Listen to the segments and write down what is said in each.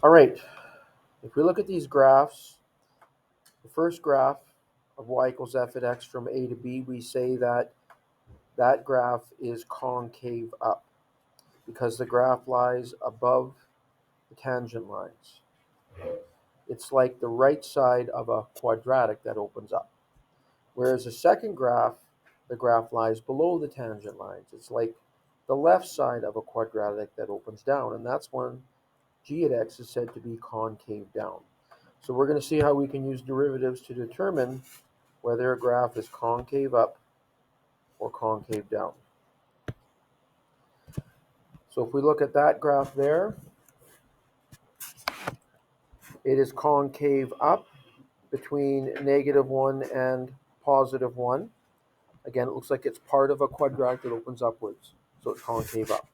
All right, if we look at these graphs, the first graph of y equals f at x from a to b, we say that that graph is concave up because the graph lies above the tangent lines. It's like the right side of a quadratic that opens up. Whereas the second graph, the graph lies below the tangent lines. It's like the left side of a quadratic that opens down, and that's when g at x is said to be concave down. So we're going to see how we can use derivatives to determine whether a graph is concave up or concave down. So if we look at that graph there, it is concave up between -1 and +1. Again, it looks like it's part of a quadratic that opens upwards, so it's concave up.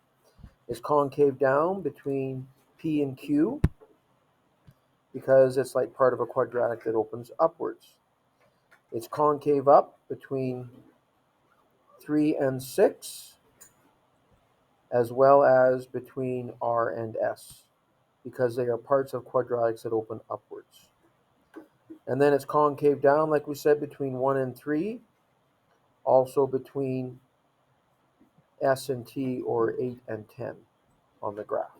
It's concave down between P and Q because it's like part of a quadratic that opens upwards. It's concave up between 3 and 6, as well as between R and S, because they are parts of quadratics that open upwards. And then it's concave down, like we said, between 1 and 3, also between S and T, or 8 and 10 on the graph.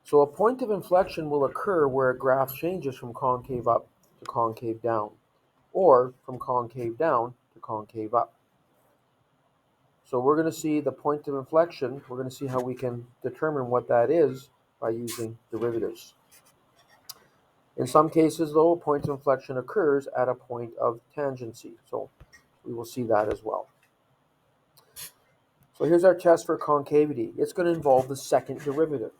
So a point of inflection will occur where a graph changes from concave up to concave down, or from concave down to concave up. So we're going to see the point of inflection. We're going to see how we can determine what that is by using derivatives. In some cases, though, a point of inflection occurs at a point of tangency. So we will see that as well. So here's our test for concavity. It's going to involve the second derivative.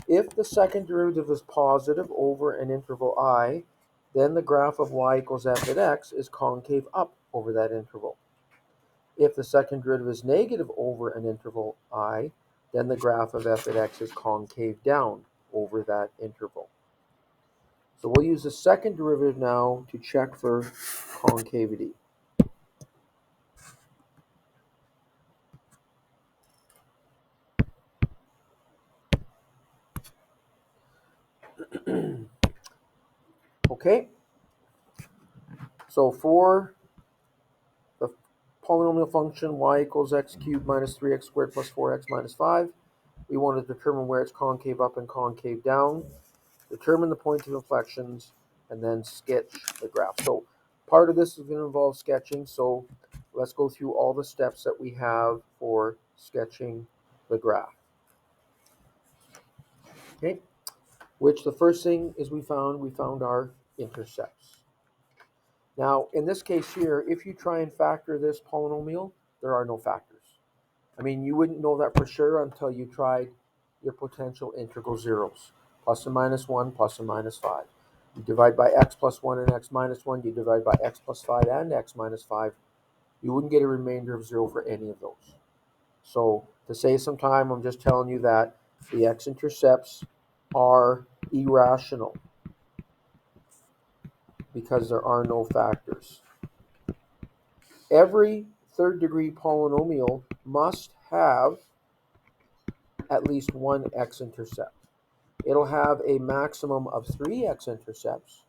If the second derivative is positive over an interval I, then the graph of y equals f at x is concave up over that interval. If the second derivative is negative over an interval I, then the graph of f at x is concave down over that interval. So we'll use the second derivative now to check for concavity. Okay, so for the polynomial function y equals x cubed minus 3x squared plus 4x minus 5, we want to determine where it's concave up and concave down, determine the point of inflections, and then sketch the graph. So part of this is going to involve sketching, so let's go through all the steps that we have for sketching the graph. Okay, which the first thing is we found our intercepts. Now, in this case here, if you try and factor this polynomial, there are no factors. I mean, you wouldn't know that for sure until you tried your potential integral zeros. Plus and minus 1, plus and minus 5. You divide by x plus 1 and x minus 1. You divide by x plus 5 and x minus 5. You wouldn't get a remainder of 0 for any of those. So to save some time, I'm just telling you that the x-intercepts are irrational because there are no factors. Every third-degree polynomial must have at least one x-intercept. It'll have a maximum of 3 x-intercepts,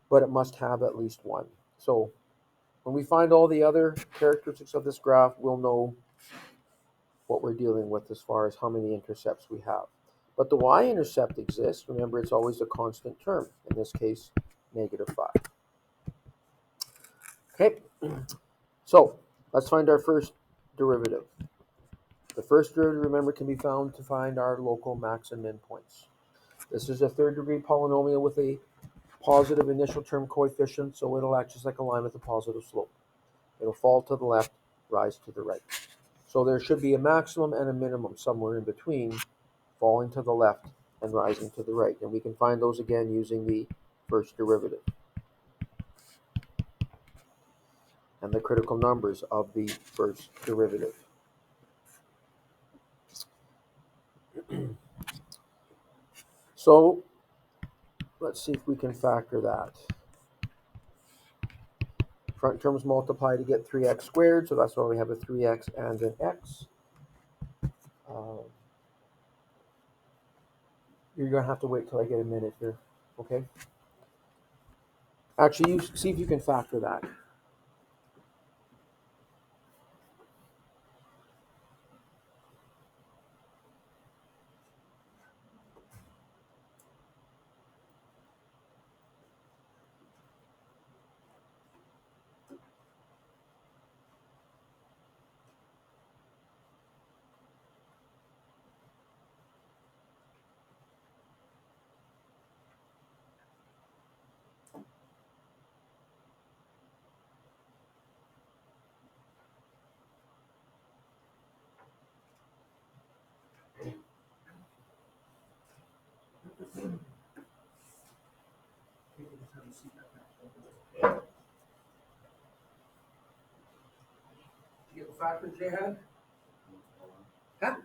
but it must have at least one. So when we find all the other characteristics of this graph, we'll know what we're dealing with as far as how many intercepts we have. But the y-intercept exists. Remember, it's always a constant term. In this case, -5. Okay, so let's find our first derivative. The first derivative, remember, can be found to find our local max and min points. This is a third-degree polynomial with a positive initial term coefficient, so it'll act just like a line with a positive slope. It'll fall to the left, rise to the right. So there should be a maximum and a minimum somewhere in between, falling to the left and rising to the right. And we can find those again using the first derivative and the critical numbers of the first derivative. So let's see if we can factor that. Front terms multiply to get 3x squared, so that's why we have a 3x and an x. You're going to have to wait till I get a minute here, okay? Actually, you see if you can factor that. You get the factors they had? Huh?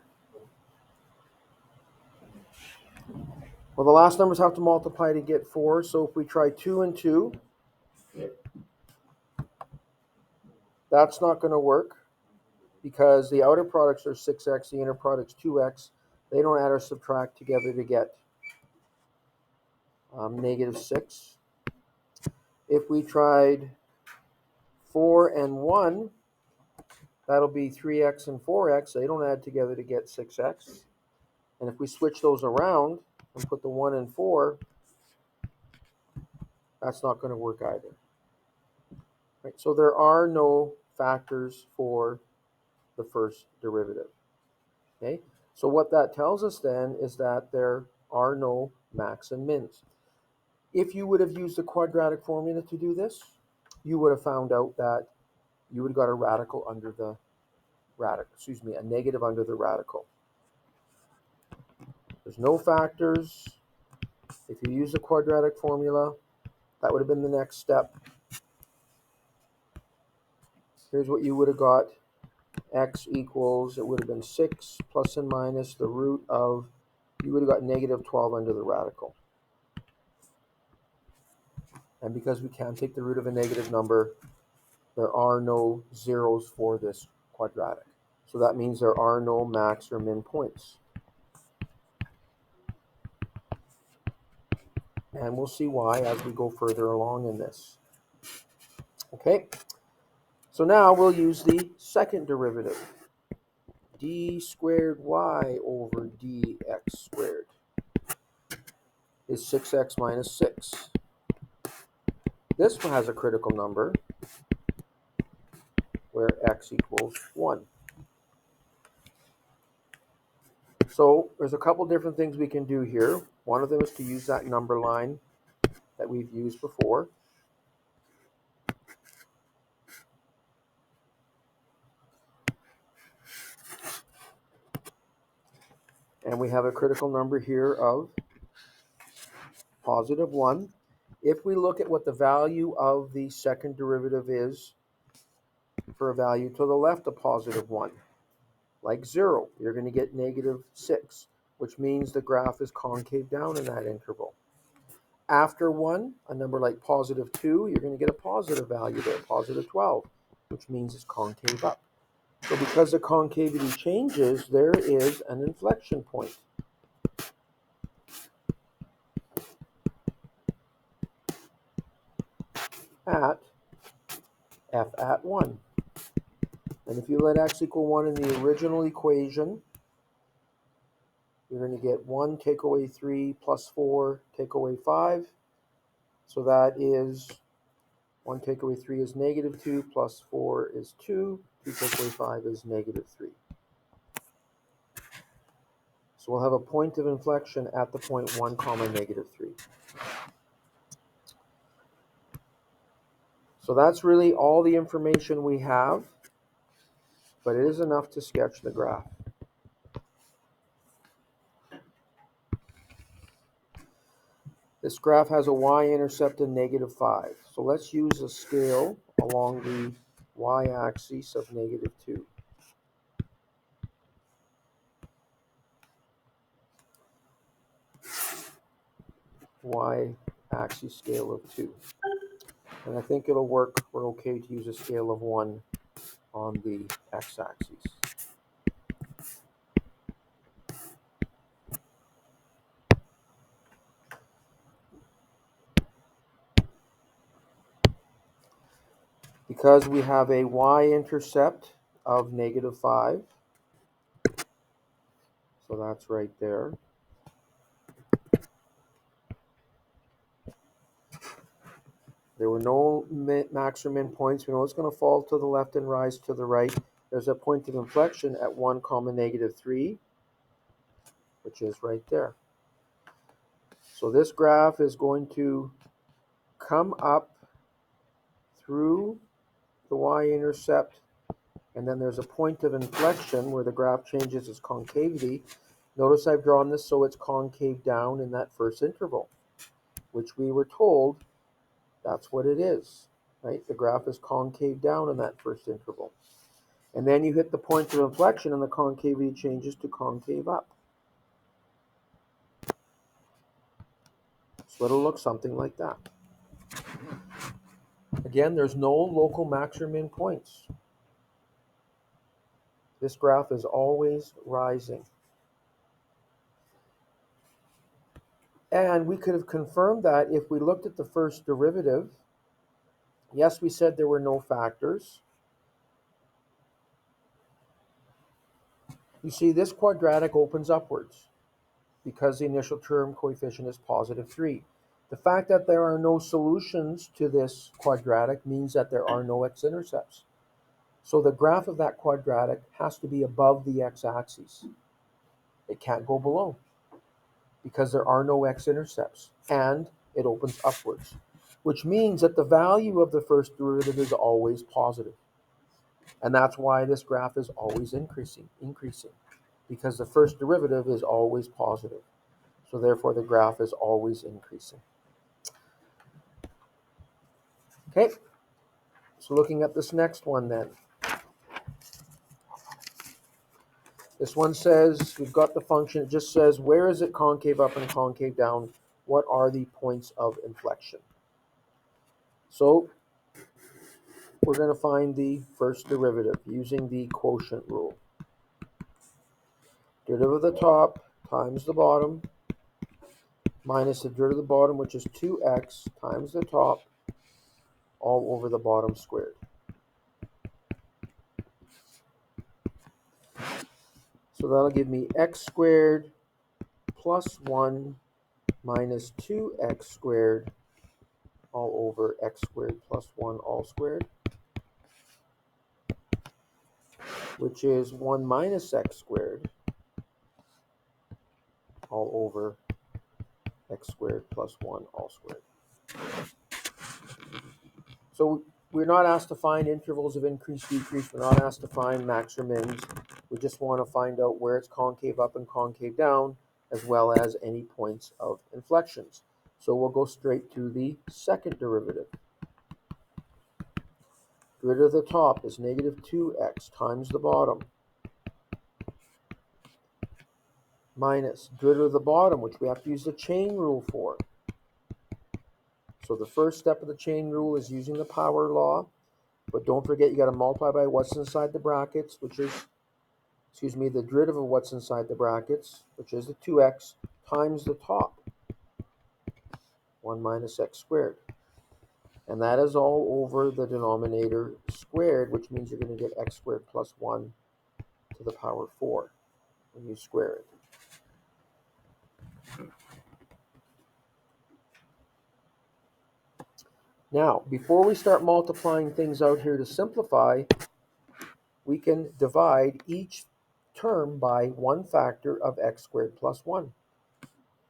Well, the last numbers have to multiply to get 4, so if we try 2 and 2, that's not going to work because the outer products are 6x, the inner product's 2x. They don't add or subtract together to get -6. If we tried 4 and 1, that'll be 3x and 4x. They don't add together to get 6x. And if we switch those around and put the 1 and 4, that's not going to work either. Right? So there are no factors for the first derivative. Okay? So what that tells us then is that there are no max and mins. If you would have used the quadratic formula to do this, you would have found out that you would have got a radical under the radical, a negative under the radical. There's no factors. If you use the quadratic formula, that would have been the next step. Here's what you would have got. X equals, it would have been 6 plus and minus the root of, you would have got -12 under the radical. And because we can't take the root of a negative number, there are no zeros for this quadratic. So that means there are no max or min points. And we'll see why as we go further along in this. Okay, so now we'll use the second derivative. D squared y over dx squared is 6x minus 6. This one has a critical number where x equals 1. So there's a couple different things we can do here. One of them is to use that number line that we've used before. And we have a critical number here of positive 1. If we look at what the value of the second derivative is for a value to the left of positive 1, like 0, you're going to get -6, which means the graph is concave down in that interval. After 1, a number like positive 2, you're going to get a positive value there, positive 12, which means it's concave up. So because the concavity changes, there is an inflection point. At f at 1. And if you let x equal 1 in the original equation, you're going to get 1 take away 3 plus 4 take away 5. So that is 1 take away 3 is -2 plus 4 is 2. 2 take away 5 is -3. So we'll have a point of inflection at the point 1 comma -3. So that's really all the information we have, but it is enough to sketch the graph. This graph has a y-intercept of -5. So let's use a scale along the y-axis of -2. Y-axis scale of 2. And I think it'll work. We're okay to use a scale of 1 on the x-axis. Because we have a y-intercept of -5, so that's right there. There were no max or min points. We know it's going to fall to the left and rise to the right. There's a point of inflection at 1, -3, which is right there. So this graph is going to come up through the y-intercept, and then there's a point of inflection where the graph changes its concavity. Notice I've drawn this so it's concave down in that first interval, which we were told that's what it is, right? The graph is concave down in that first interval. And then you hit the point of inflection and the concavity changes to concave up. So it'll look something like that. Again, there's no local max or min points. This graph is always rising. And we could have confirmed that if we looked at the first derivative. Yes, we said there were no factors. You see, this quadratic opens upwards because the initial term coefficient is +3. The fact that there are no solutions to this quadratic means that there are no x-intercepts. So the graph of that quadratic has to be above the x-axis. It can't go below because there are no x-intercepts, and it opens upwards, which means that the value of the first derivative is always positive. And that's why this graph is always increasing, because the first derivative is always positive. So therefore the graph is always increasing. Okay, so looking at this next one then. This one says, we've got the function, it just says, where is it concave up and concave down? What are the points of inflection? So we're going to find the first derivative using the quotient rule. Derivative of the top times the bottom minus the derivative of the bottom, which is 2x times the top, all over the bottom squared. So that'll give me x squared plus 1 minus 2x squared all over x squared plus 1 all squared, which is 1 minus x squared all over x squared plus 1 all squared. So we're not asked to find intervals of increase, decrease. We're not asked to find max or mins. We just want to find out where it's concave up and concave down, as well as any points of inflections. So we'll go straight to the second derivative. Derivative of the top is -2x times the bottom minus derivative of the bottom, which we have to use the chain rule for. So the first step of the chain rule is using the power law, but don't forget you got to multiply by what's inside the brackets, which is, the derivative of what's inside the brackets, which is the 2x times the top, 1 minus x squared. And that is all over the denominator squared, which means you're going to get x squared plus 1 to the power 4 when you square it. Now, before we start multiplying things out here to simplify, we can divide each term by one factor of x squared plus 1.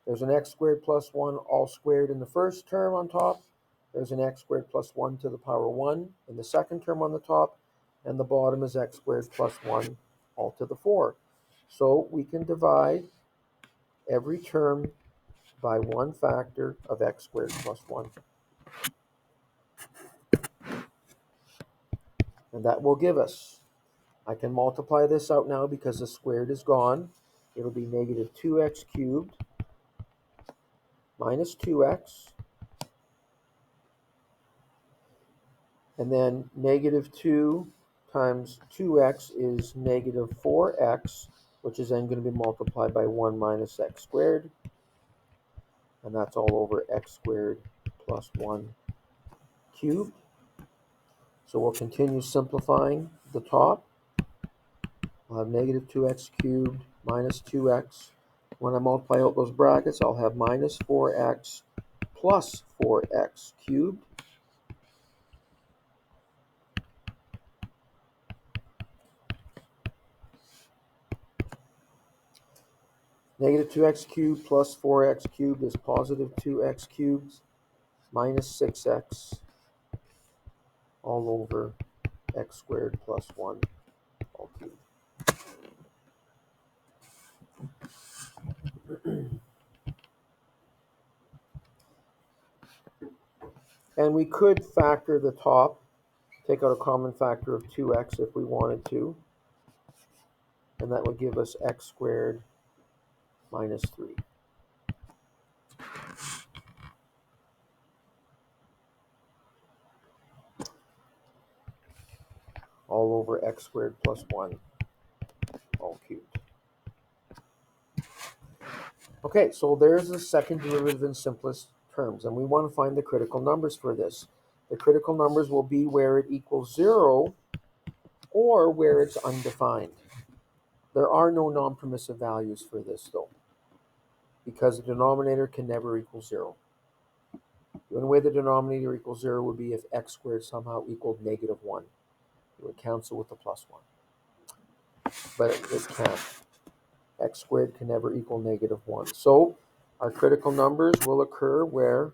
There's an x squared plus 1 all squared in the first term on top. There's an x squared plus 1 to the power 1 in the second term on the top. And the bottom is x squared plus 1 all to the 4. So we can divide every term by one factor of x squared plus 1. And that will give us, I can multiply this out now because the squared is gone. It'll be -2x cubed minus 2x. And then -2 times 2x is -4x, which is then going to be multiplied by 1 minus x squared. And that's all over x squared plus 1 cubed. So we'll continue simplifying the top. I'll have negative 2x cubed minus 2x. When I multiply out those brackets, I'll have minus 4x plus 4x cubed. Negative 2x cubed plus 4x cubed is positive 2x cubed minus 6x all over x squared plus 1 all cubed. And we could factor the top, take out a common factor of 2x if we wanted to, and that would give us x squared minus 3. All over x squared plus 1 all cubed. Okay, so there's the second derivative in simplest terms, and we want to find the critical numbers for this. The critical numbers will be where it equals 0 or where it's undefined. There are no non-permissive values for this, though, because the denominator can never equal 0. The only way the denominator equals 0 would be if x squared somehow equaled negative 1. It would cancel with the plus 1. But it can't. X squared can never equal negative 1. So our critical numbers will occur where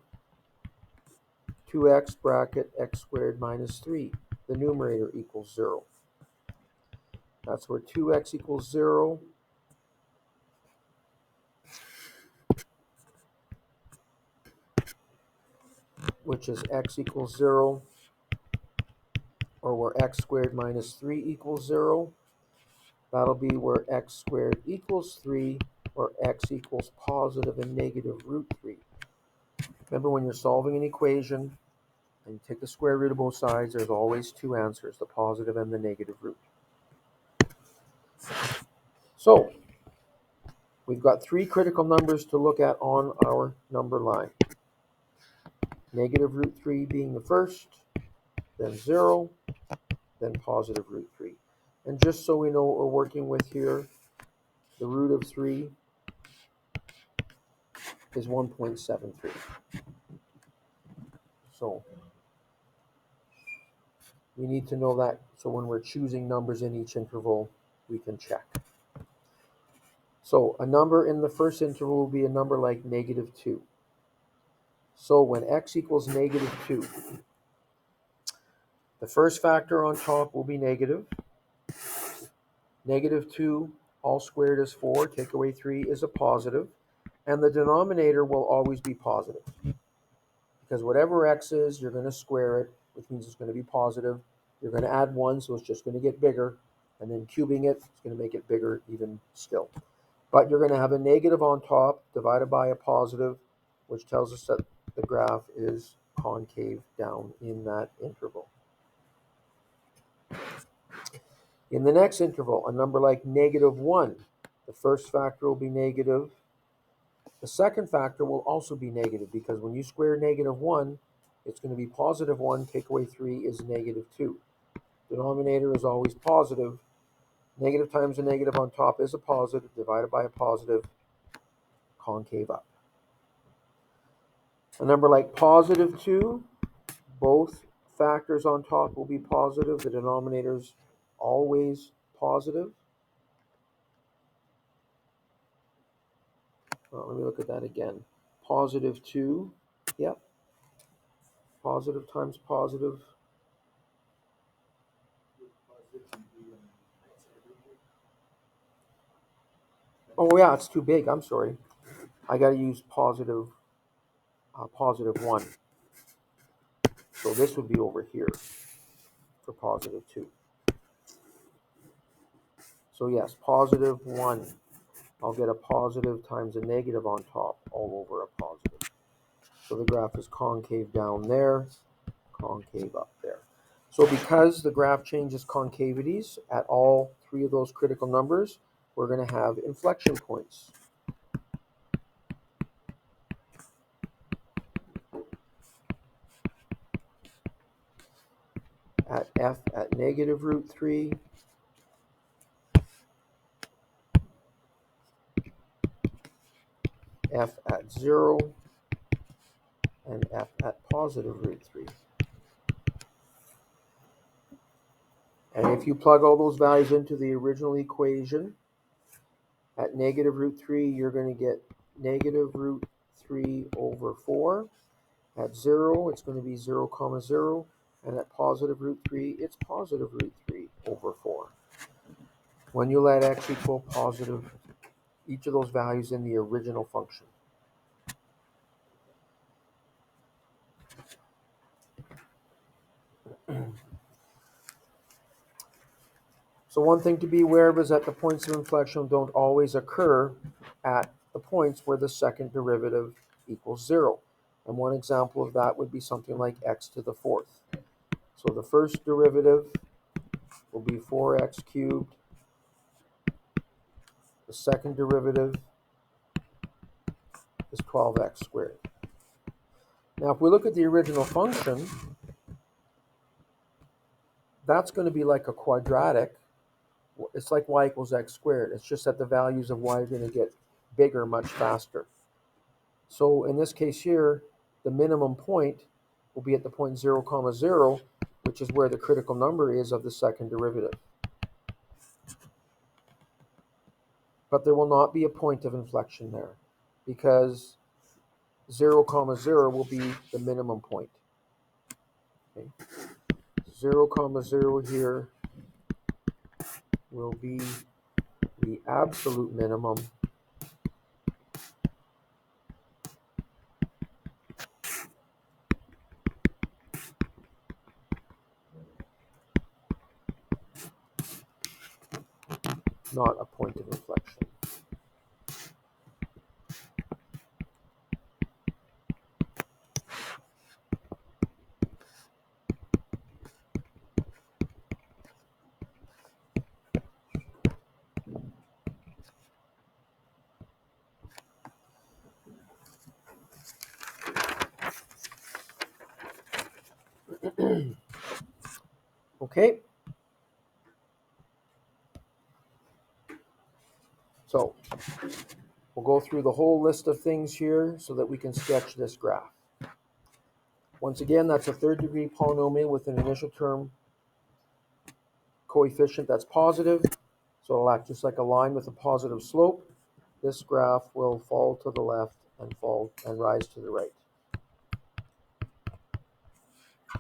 2x bracket x squared minus 3, the numerator equals 0. That's where 2x equals 0. Which is x equals 0, or where x squared minus 3 equals 0. That'll be where x squared equals 3, or x equals positive and negative root 3. Remember, when you're solving an equation and you take the square root of both sides, there's always two answers, the positive and the negative root. So we've got three critical numbers to look at on our number line. Negative root 3 being the first, then 0, then positive root 3. And just so we know what we're working with here, the root of 3 is 1.73. So we need to know that, so when we're choosing numbers in each interval, we can check. So a number in the first interval will be a number like negative 2. So when x equals negative 2, the first factor on top will be negative. Negative 2 all squared is 4, take away 3 is a positive, and the denominator will always be positive. Because whatever x is, you're going to square it, which means it's going to be positive. You're going to add 1, so it's just going to get bigger, and then cubing it is going to make it bigger even still. But you're going to have a negative on top divided by a positive, which tells us that the graph is concave down in that interval. In the next interval, a number like negative 1, the first factor will be negative. The second factor will also be negative, because when you square negative 1, it's going to be positive 1, take away 3 is negative 2. Denominator is always positive. Negative times a negative on top is a positive, divided by a positive, concave up. A number like positive 2, both factors on top will be positive. The denominator's always positive. Well, let me look at that again. Positive 2, yep. Positive times positive. Oh yeah, it's too big. I'm sorry. I got to use positive 1. So this would be over here for positive 2. So yes, positive 1. I'll get a positive times a negative on top, all over a positive. So the graph is concave down there, concave up there. So because the graph changes concavities at all three of those critical numbers, we're going to have inflection points. at f at negative root 3, f at 0, and f at positive root 3. And if you plug all those values into the original equation, at negative root 3, you're going to get negative root 3 over 4. At 0, it's going to be 0, comma 0. And at positive root 3, it's positive root 3 over 4. When you let x equal positive, each of those values in the original function. So one thing to be aware of is that the points of inflection don't always occur at the points where the second derivative equals 0. And one example of that would be something like x to the 4th. So the first derivative will be 4x cubed. The second derivative is 12x squared. Now if we look at the original function, that's going to be like a quadratic. It's like y equals x squared. It's just that the values of y are going to get bigger much faster. So in this case here, the minimum point will be at the point 0, comma 0, which is where the critical number is of the second derivative. But there will not be a point of inflection there, because 0, comma 0 will be the minimum point. Okay. 0, comma 0 here will be the absolute minimum, not a point of inflection. Okay, so we'll go through the whole list of things here so that we can sketch this graph. Once again, that's a third degree polynomial with an initial term coefficient that's positive, so it'll act just like a line with a positive slope. This graph will fall to the left and fall and rise to the right.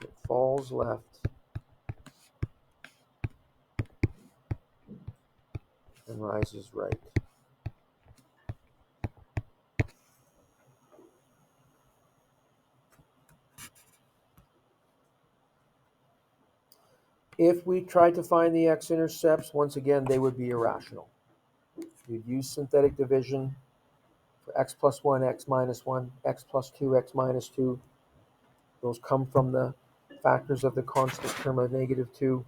It falls left and rises right. If we try to find the x-intercepts, once again, they would be irrational. You'd use synthetic division for x plus 1, x minus 1, x plus 2, x minus 2. Those come from the factors of the constant term of negative 2.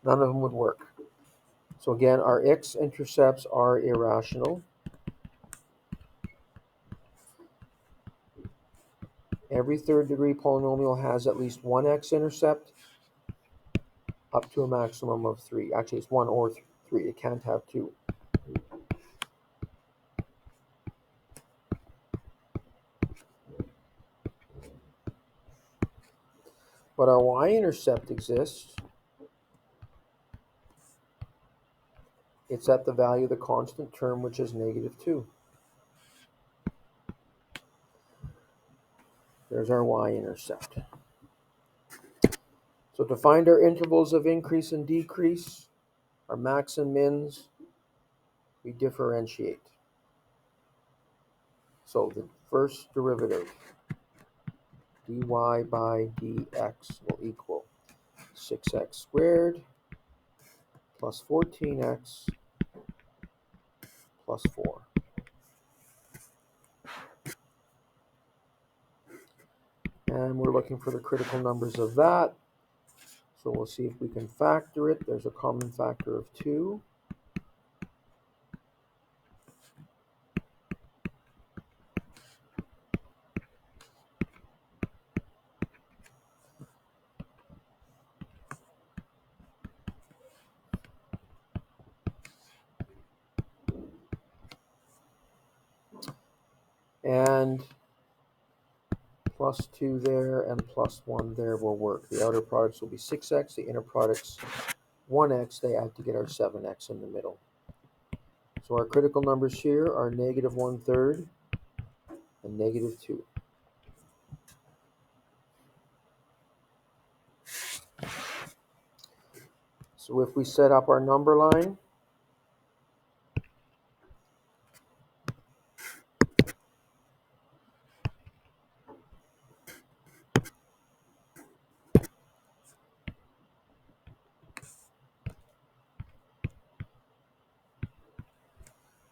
None of them would work. So again, our x-intercepts are irrational. Every third degree polynomial has at least one x-intercept up to a maximum of 3. Actually, it's 1 or 3. It can't have 2. But our y-intercept exists. It's at the value of the constant term, which is negative 2. There's our y-intercept. So to find our intervals of increase and decrease, our max and mins, we differentiate. So the first derivative, dy by dx, will equal 6x squared plus 14x plus 4. And we're looking for the critical numbers of that. So we'll see if we can factor it. There's a common factor of 2. and plus 2 there and plus 1 there will work. The outer products will be 6x, the inner products 1x. They add to get our 7x in the middle. So our critical numbers here are negative 1/3 and negative 2. So if we set up our number line,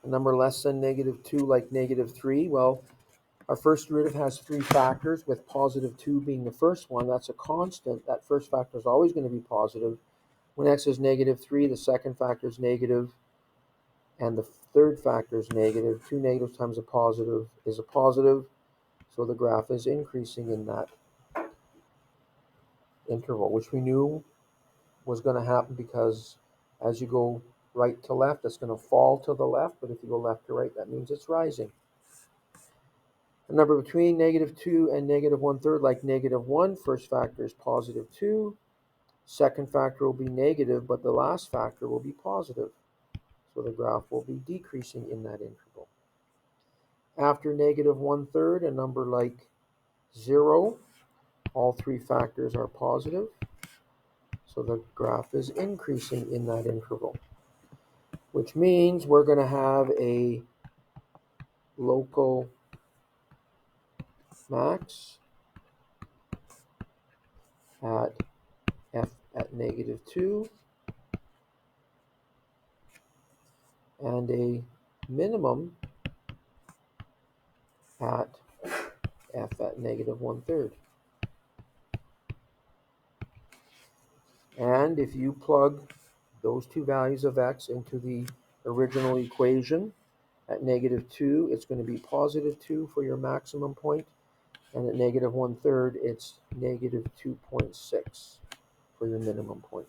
a number less than negative 2, like negative 3, well, our first derivative has 3 factors, with positive 2 being the first one. That's a constant. That first factor is always going to be positive. When x is negative 3, the second factor is negative, and the third factor is negative. 2 negatives times a positive is a positive, so the graph is increasing in that interval, which we knew was going to happen because as you go right to left, it's going to fall to the left, but if you go left to right, that means it's rising. A number between negative 2 and negative 1/3, like negative 1, first factor is positive 2, second factor will be negative, but the last factor will be positive. So the graph will be decreasing in that interval. After negative 1/3, a number like 0, all 3 factors are positive. So the graph is increasing in that interval, which means we're going to have a local max at f at negative 2 and a minimum at f at negative 1/3. And if you plug those two values of x into the original equation, at negative 2, it's going to be positive 2 for your maximum point, and at negative 1/3, it's negative 2.6 for your minimum point.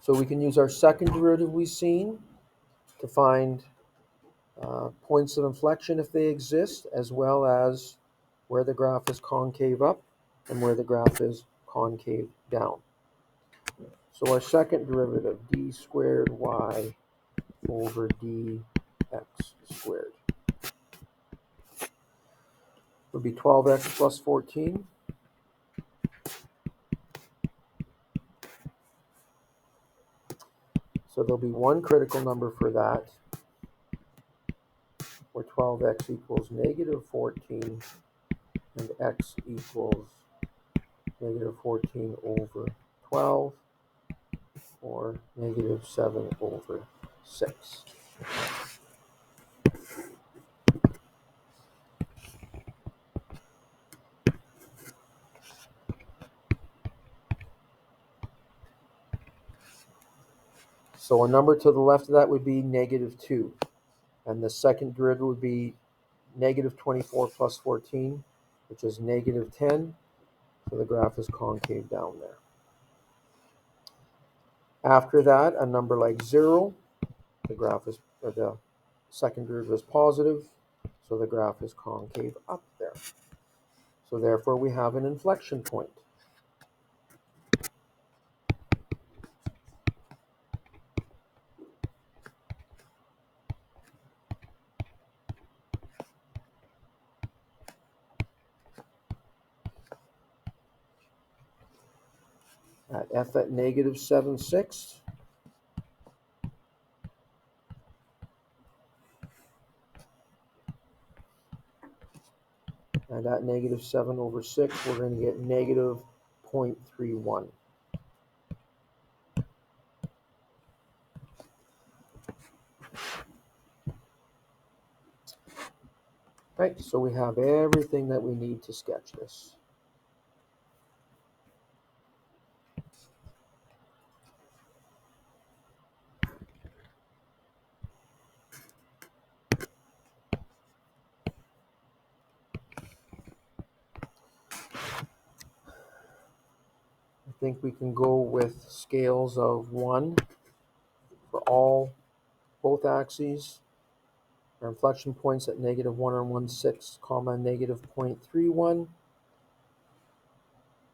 So we can use our second derivative we've seen to find points of inflection if they exist, as well as where the graph is concave up and where the graph is concave down. So our second derivative, d squared y over dx squared, would be 12x plus 14. So there'll be one critical number for that, where 12x equals negative 14 and x equals negative 14 over 12, or negative 7 over 6. So a number to the left of that would be negative 2. And the second derivative would be negative 24 plus 14, which is negative 10. So the graph is concave down there. After that, a number like 0, the graph is, or the second derivative is positive, so the graph is concave up there. So therefore we have an inflection point. At f at negative 7/6, and at negative 7 over 6, we're going to get negative 0.31. Right, so we have everything that we need to sketch this. think we can go with scales of 1 for both axes. Our inflection points at -1 and 1/6, comma, -0.31.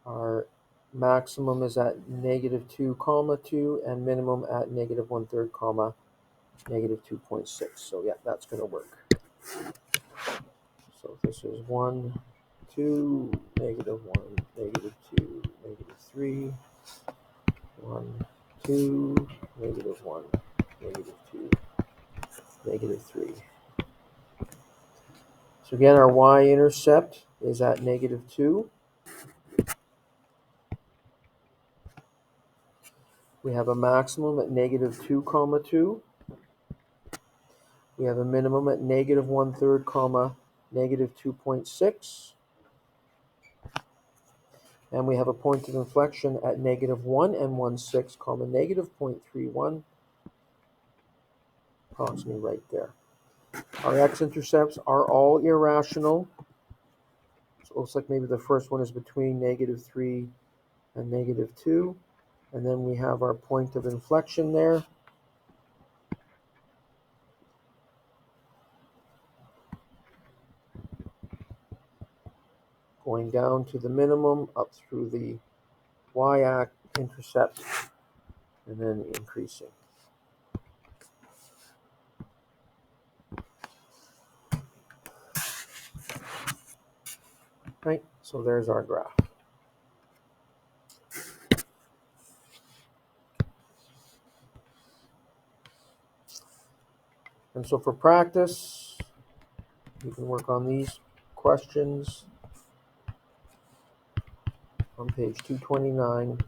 Our maximum is at -2, comma 2, and minimum at -1/3, comma, -2.6. So yeah, that's going to work. So this is 1, 2, -1, -2, -3, 1, 2, -1, -2, -3. So again, our y-intercept is at -2. We have a maximum at -2, comma 2. We have a minimum at -1/3, comma, -2.6. And we have a point of inflection at -1 and 1/6, comma, -0.31, approximately right there. Our x-intercepts are all irrational. So it looks like maybe the first one is between -3 and -2. And then we have our point of inflection there. Going down to the minimum, up through the y-intercept, and then increasing. Right, so there's our graph. And so for practice, you can work on these questions on page 229.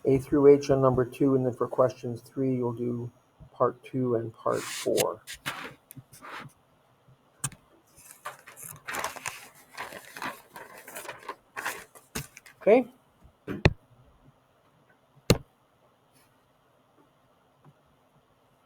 A through H on number 2, and then for questions 3, you'll do part 2 and part 4. Okay.